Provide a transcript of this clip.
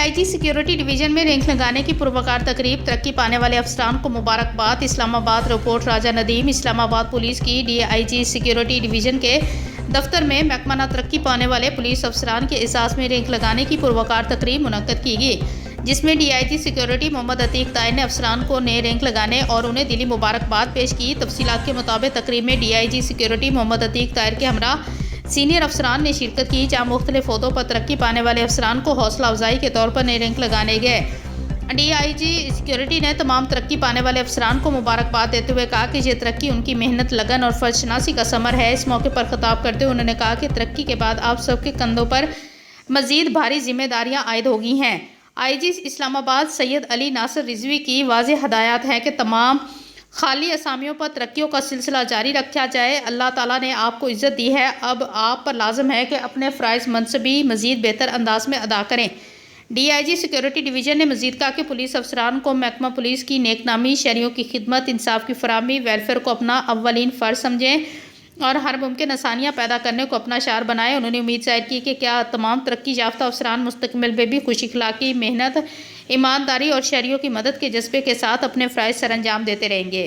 DIG security division में rank लगाने की पुरवकार तकरीब, तरक्की पाने वाले अफसरान को मुबारकबाद। इस्लामाबाद रिपोर्ट राजा नदीम। इस्लामाबाद पुलिस की DIG सिक्योरिटी डिवीजन के दफ्तर में महकमा तरक्की पाने वाले पुलिस अफसरान के एजाज़ में रैंक लगाने की पुरवकार तकरीब मुनक्कद की गई, जिसमें DIG सिक्योरिटी मोहम्मद अतीक तायर ने अफसरान को नए रैंक लगाने और उन्हें दिली मुबारकबाद पेश की। तफसीलात के मुताबिक तकरीब में DIG सिक्योरिटी मोहम्मद अतीक तायर के हमरा सीनियर अफसरान ने शिरकत की, जहाँ मुख्तलिफ ओहदों पर तरक्की पाने वाले अफसरान को हौसला अफजाई के तौर पर नए रैंक लगाने गए। DIG सिक्योरिटी ने तमाम तरक्की पाने वाले अफसरान को मुबारकबाद देते हुए कहा कि ये तरक्की उनकी मेहनत, लगन और फर्जशनासी का समर है। इस मौके पर खिताब करते हुए उन्होंने कहा कि तरक्की के बाद आप सबके कंधों पर मजीद भारी जिम्मेदारियां आयद होगी हैं। IG इस्लामाबाद सैयद अली नासिर रिजवी की वाज़ेह हदायत है कि तमाम खाली असामियों पर तरक्कियों का सिलसिला जारी रखा जाए। अल्लाह ताला ने आपको इज़्ज़त दी है, अब आप पर लाजम है कि अपने फ़राइज़ मनसबी मज़ीद बेहतर अंदाज में अदा करें। DIG सिक्योरिटी डिवीज़न ने मज़ीद कहा कि पुलिस अफसरान को महकमा पुलिस की नेकनामी, शहरियों की खिदमत, इंसाफ की फराहमी, वेलफेयर को अपना अव्वलीन फ़र्ज समझें और हर मुमकिन आसानियाँ पैदा करने को अपना शार बनाएं। उन्होंने उम्मीद ज़ाहिर की कि क्या तमाम तरक्की याफ्ता अफसरान मुस्तकबिल में भी खुश अखलाकी, मेहनत, ईमानदारी और शहरियों की मदद के जज्बे के साथ अपने फ़राइज़ सर अंजाम देते रहेंगे।